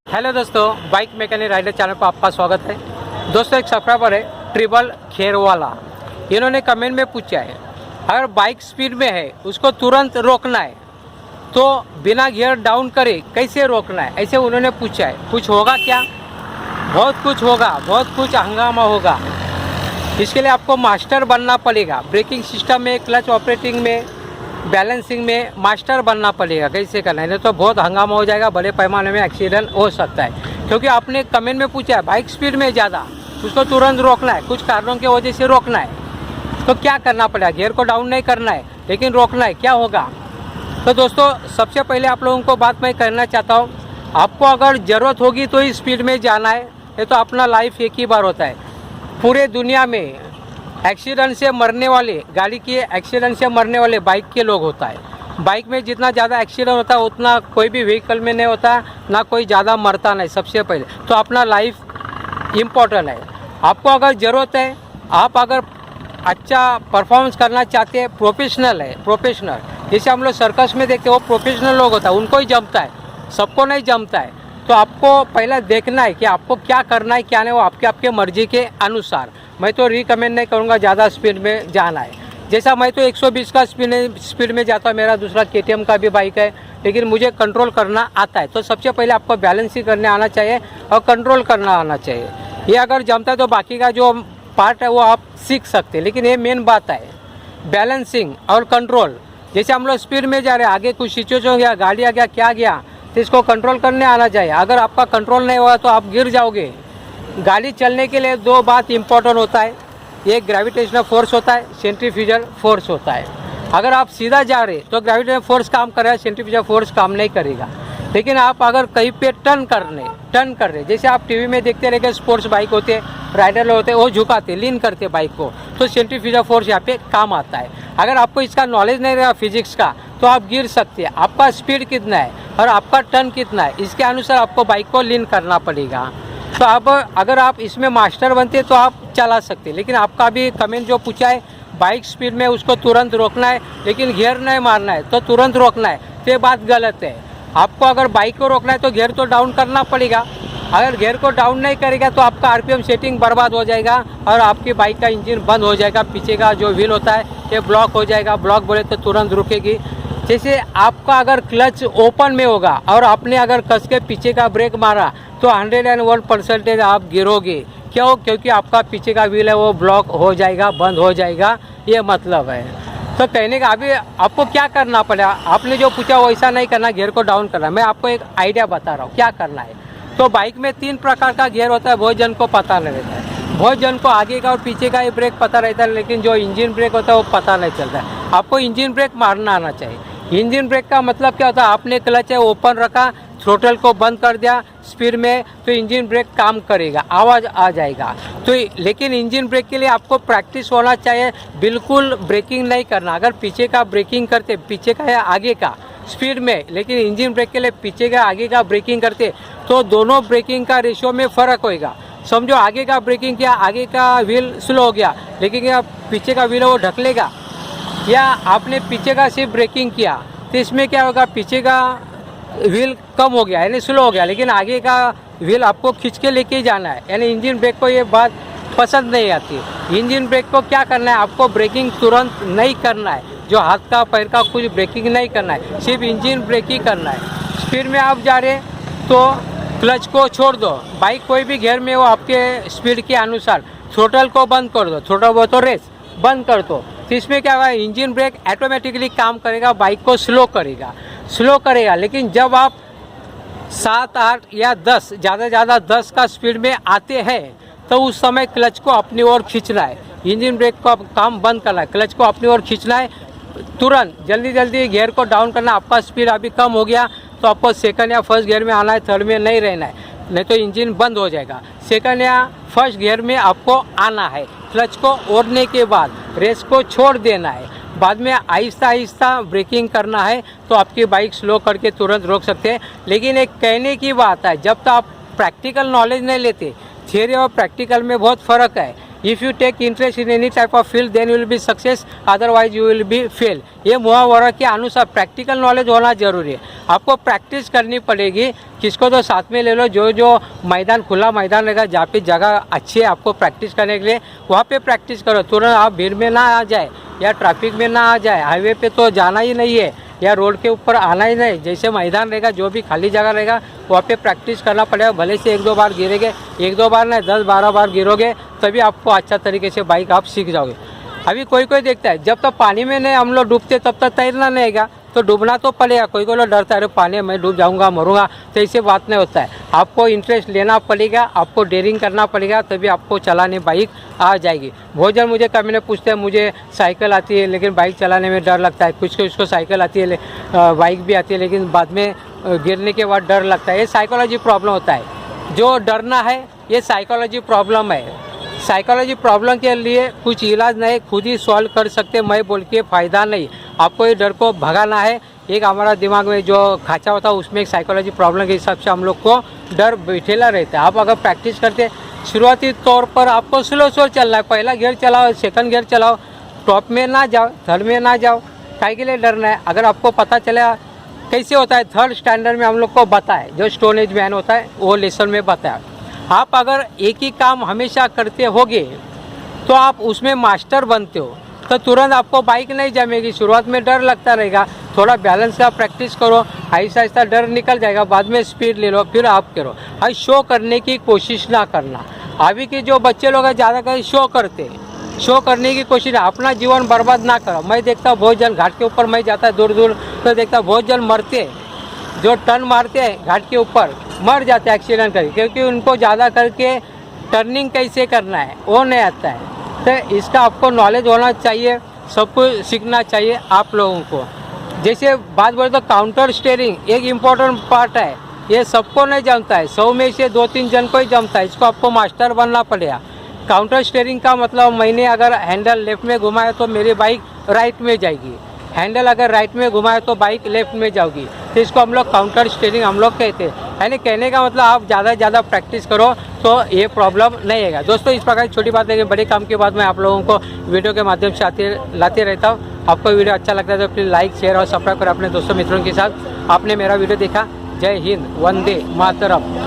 Hello दोस्तों, bike mechanic rider channel पर आपका स्वागत है। दोस्तों, एक सब्सक्राइबर है ट्रिबल खेरवाला, इन्होंने कमेंट में पूछा है अगर बाइक स्पीड में है उसको तुरंत रोकना है तो बिना गियर डाउन करे कैसे रोकना है, ऐसे उन्होंने पूछा है। कुछ होगा क्या? बहुत कुछ होगा, बहुत कुछ हंगामा होगा। इसके लिए आपको मास्टर बनना पड़ेगा। ब्रेकिंग सिस्टम में, क्लच ऑपरेटिंग में, बैलेंसिंग में मास्टर बनना पड़ेगा कैसे करना है, नहीं तो बहुत हंगामा हो जाएगा, बड़े पैमाने में एक्सीडेंट हो सकता है। क्योंकि आपने कमेंट में पूछा है बाइक स्पीड में ज़्यादा, उसको तुरंत रोकना है, कुछ कारणों की वजह से रोकना है तो क्या करना पड़ेगा? गियर को डाउन नहीं करना है लेकिन रोकना है, क्या होगा? तो दोस्तों, सबसे पहले आप लोगों को बात मैं करना चाहता हूँ, आपको अगर ज़रूरत होगी तो ही स्पीड में जाना है। ये तो अपना लाइफ एक ही बार होता है। पूरे दुनिया में एक्सीडेंट से मरने वाले, गाड़ी के एक्सीडेंट से मरने वाले बाइक के लोग होता है। बाइक में जितना ज़्यादा एक्सीडेंट होता है उतना कोई भी व्हीकल में नहीं होता, ना कोई ज़्यादा मरता नहीं। सबसे पहले तो अपना लाइफ इम्पोर्टेंट है। आपको अगर ज़रूरत है, आप अगर अच्छा परफॉर्मेंस करना चाहते हैं, प्रोफेशनल है, प्रोफेशनल जैसे हम लोग सर्कस में देखते हैं, वो प्रोफेशनल लोग होता है, उनको ही जमता है, सबको नहीं जमता है। तो आपको पहले देखना है कि आपको क्या करना है क्या नहीं, वो आपके मर्जी के अनुसार। मैं तो रिकमेंड नहीं करूँगा ज़्यादा स्पीड में जाना है। जैसा मैं तो 120 का स्पीड में जाता हूँ, मेरा दूसरा KTM का भी बाइक है, लेकिन मुझे कंट्रोल करना आता है। तो सबसे पहले आपको बैलेंस ही करने आना चाहिए और कंट्रोल करना आना चाहिए। ये अगर जमता है तो बाकी का जो पार्ट है वो आप सीख सकते हैं, लेकिन ये मेन बात है बैलेंसिंग और कंट्रोल। जैसे हम लोग स्पीड में जा रहे हैं, आगे कुछ सिचुएशन हो गया, गाड़ी आ गया, क्या गया, तो इसको कंट्रोल करने आना चाहिए। अगर आपका कंट्रोल नहीं होगा तो आप गिर जाओगे। गाड़ी चलने के लिए दो बात इंपॉर्टेंट होता है, एक ग्रेविटेशनल फोर्स होता है, सेंट्रीफ्यूगल फोर्स होता है। अगर आप सीधा जा रहे तो ग्रेविटेशनल फोर्स काम कर रहा है, सेंट्रीफ्यूगल फोर्स काम नहीं करेगा। लेकिन आप अगर कहीं पे टर्न कर रहे, जैसे आप टीवी में देखते रहे स्पोर्ट्स बाइक होते हैं, राइडर होते हैं, वो झुकाते, लीन करते बाइक को, तो सेंट्रीफ्यूगल फोर्स यहाँ पे काम आता है। अगर आपको इसका नॉलेज नहीं रहा फिजिक्स का तो आप गिर सकते हैं। आपका स्पीड कितना है और आपका टर्न कितना है, इसके अनुसार आपको बाइक को लीन करना पड़ेगा। तो अब अगर आप इसमें मास्टर बनते तो आप चला सकते। लेकिन आपका भी कमेंट जो पूछा है बाइक स्पीड में उसको तुरंत रोकना है लेकिन गियर नहीं मारना है तो तुरंत रोकना है, तो ये बात गलत है। आपको अगर बाइक को रोकना है तो गियर तो डाउन करना पड़ेगा। अगर गियर को डाउन नहीं करेगा तो आपका RPM सेटिंग बर्बाद हो जाएगा और आपकी बाइक का इंजन बंद हो जाएगा, पीछे का जो व्हील होता है ये ब्लॉक हो जाएगा। ब्लॉक बोले तो तुरंत रुकेगी। जैसे आपका अगर क्लच ओपन में होगा और आपने अगर कस के पीछे का ब्रेक मारा तो 101% आप गिरोगे। क्यों? क्योंकि आपका पीछे का व्हील है वो ब्लॉक हो जाएगा, बंद हो जाएगा, ये मतलब है। तो कहने का अभी आपको क्या करना पड़ेगा, आपने जो पूछा वैसा नहीं करना, गियर को डाउन करना। मैं आपको एक आइडिया बता रहा हूँ क्या करना है। तो बाइक में 3 प्रकार का गियर होता है, बहुत जन को पता नहीं रहता है। बहुत जन को आगे का और पीछे का ही ब्रेक पता रहता है, लेकिन जो इंजन ब्रेक होता है वो पता नहीं चलता है। आपको इंजन ब्रेक मारना आना चाहिए। इंजन ब्रेक का मतलब क्या होता है, आपने क्लच है ओपन रखा, थ्रोटल को बंद कर दिया स्पीड में, तो इंजन ब्रेक काम करेगा, आवाज़ आ जाएगा। तो लेकिन इंजन ब्रेक के लिए आपको प्रैक्टिस होना चाहिए, बिल्कुल ब्रेकिंग नहीं करना। अगर पीछे का ब्रेकिंग करते, पीछे का या आगे का स्पीड में, लेकिन इंजन ब्रेक के लिए पीछे का आगे का ब्रेकिंग करते तो दोनों ब्रेकिंग का रेशियो में फ़र्क होएगा। समझो आगे का ब्रेकिंग किया, आगे का व्हील स्लो हो गया, लेकिन क्या पीछे का व्हील वो ढकलेगा? या आपने पीछे का सिर्फ ब्रेकिंग किया तो इसमें क्या होगा, पीछे का व्हील कम हो गया यानी स्लो हो गया, लेकिन आगे का व्हील आपको खींच के लेके जाना है। यानी इंजन ब्रेक को ये बात पसंद नहीं आती। इंजन ब्रेक को क्या करना है, आपको ब्रेकिंग तुरंत नहीं करना है, जो हाथ का पैर का कुछ ब्रेकिंग नहीं करना है, सिर्फ इंजन ब्रेक ही करना है। स्पीड में आप जा रहे तो क्लच को छोड़ दो, बाइक कोई भी गियर में हो आपके स्पीड के अनुसार, थ्रोटल को बंद कर दो, थोड़ा बहुत तो रेस बंद कर दो। तो इसमें क्या होगा, इंजन ब्रेक ऑटोमेटिकली काम करेगा, बाइक को स्लो करेगा। लेकिन जब आप 7, 8 या 10, ज़्यादा 10 का स्पीड में आते हैं तो उस समय क्लच को अपनी ओर खींचना है, इंजन ब्रेक को काम बंद करना है, क्लच को अपनी ओर खींचना है, तुरंत जल्दी गियर को डाउन करना। आपका स्पीड अभी कम हो गया तो आपको सेकंड या फर्स्ट गियर में आना है, थर्ड में नहीं रहना है, नहीं तो इंजन बंद हो जाएगा। सेकंड या फर्स्ट गियर में आपको आना है, क्लच को ओढ़ने के बाद रेस को छोड़ देना है, बाद में आहिस्ता ब्रेकिंग करना है, तो आपकी बाइक स्लो करके तुरंत रोक सकते हैं। लेकिन एक कहने की बात है, जब तक आप प्रैक्टिकल नॉलेज नहीं लेते, थियरी और प्रैक्टिकल में बहुत फ़र्क है। If you take interest in any type of field then you will be success, otherwise you will be fail. ये मुहावरा के अनुसार प्रैक्टिकल नॉलेज होना जरूरी है। आपको प्रैक्टिस करनी पड़ेगी। किसको तो साथ में ले लो, जो मैदान खुला मैदान रहेगा जहाँ पे जगह अच्छी है आपको प्रैक्टिस करने के लिए, वहाँ पे प्रैक्टिस करो। तुरंत आप भीड़ में ना आ जाए या ट्रैफिक में ना आ जाए, हाईवे पे तो जाना ही नहीं है या रोड के ऊपर आना ही नहीं। जैसे मैदान रहेगा, जो भी खाली जगह रहेगा वहाँ पे प्रैक्टिस करना पड़ेगा। भले से 1-2 बार गिरेंगे, 1-2 बार नहीं 10-12 बार गिरोगे तभी आपको अच्छा तरीके से बाइक आप सीख जाओगे। अभी कोई देखता है जब तक पानी में नहीं हम लोग डूबते तब तक तैरना नहीं आएगा, तो डूबना तो पड़ेगा। कोई लोग डरता है, अरे पानी में डूब जाऊंगा मरूंगा, तो ऐसे बात नहीं होता है। आपको इंटरेस्ट लेना पड़ेगा, आपको डेयरिंग करना पड़ेगा, तभी आपको चलाने बाइक आ जाएगी। बहुत जन मुझे कभी ने पूछते हैं मुझे साइकिल आती है लेकिन बाइक चलाने में डर लगता है, कुछ को इसको साइकिल आती है बाइक भी आती है लेकिन बाद में गिरने के बाद डर लगता है। ये साइकोलॉजी प्रॉब्लम होता है। जो डरना है ये साइकोलॉजी प्रॉब्लम है। साइकोलॉजी प्रॉब्लम के लिए कुछ इलाज नहीं, खुद ही सॉल्व कर सकते, मैं बोल के फ़ायदा नहीं। आपको ये डर को भगाना है। एक हमारा दिमाग में जो खाचा होता है उसमें एक साइकोलॉजी प्रॉब्लम के हिसाब से हम लोग को डर बैठेला रहता है। आप अगर प्रैक्टिस करते शुरुआती तौर पर आपको स्लो चलना है, पहला गियर चलाओ, सेकंड गियर चलाओ, टॉप में ना जाओ, थर्ड में ना जाओ। काहे के लिए डरना है? अगर आपको पता चला कैसे होता है, थर्ड स्टैंडर्ड में हम लोग को बताए, जो स्टोन एज मैन होता है वो लेसन में बताया। आप अगर एक ही काम हमेशा करते होगे तो आप उसमें मास्टर बनते हो, तो तुरंत आपको बाइक नहीं जमेगी। शुरुआत में डर लगता रहेगा, थोड़ा बैलेंस का प्रैक्टिस करो, आहिस्ता आहिस्ता डर निकल जाएगा, बाद में स्पीड ले लो, फिर आप करो। और शो करने की कोशिश ना करना। अभी के जो बच्चे लोग हैं ज़्यादातर शो करते हैं, शो करने की कोशिश, अपना जीवन बर्बाद ना करो। मैं देखता हूँ बहुत जन घाट के ऊपर, मैं जाता है दूर तो देखता हूँ बहुत जन मरते हैं, जो टर्न मारते हैं घाट के ऊपर मर जाते हैं एक्सीडेंट करके, क्योंकि उनको ज़्यादा करके टर्निंग कैसे करना है वो नहीं आता है। तो इसका आपको नॉलेज होना चाहिए, सब कुछ सीखना चाहिए आप लोगों को। जैसे बात बोले तो काउंटर स्टीयरिंग एक इम्पोर्टेंट पार्ट है, ये सबको नहीं जमता है, 100 में से 2-3 जन को ही जमता है। इसको आपको मास्टर बनना पड़ेगा। काउंटर स्टीयरिंग का मतलब मैंने अगर हैंडल लेफ्ट में घुमाया तो मेरी बाइक राइट में जाएगी, हैंडल अगर राइट में घुमाए तो बाइक लेफ्ट में जाओगी, तो इसको हम लोग काउंटर स्टीयरिंग हम लोग कहते हैं। यानी कहने का मतलब आप ज़्यादा से ज़्यादा प्रैक्टिस करो तो ये प्रॉब्लम नहीं आएगा। दोस्तों इस प्रकार की छोटी बात लेकिन बड़े काम के बाद मैं आप लोगों को वीडियो के माध्यम से लाते रहता हूँ। आपको वीडियो अच्छा लगता है तो प्लीज़ लाइक शेयर और सब्सक्राइब करें अपने दोस्तों मित्रों के साथ। आपने मेरा वीडियो देखा, जय हिंद, वंदे मातरम।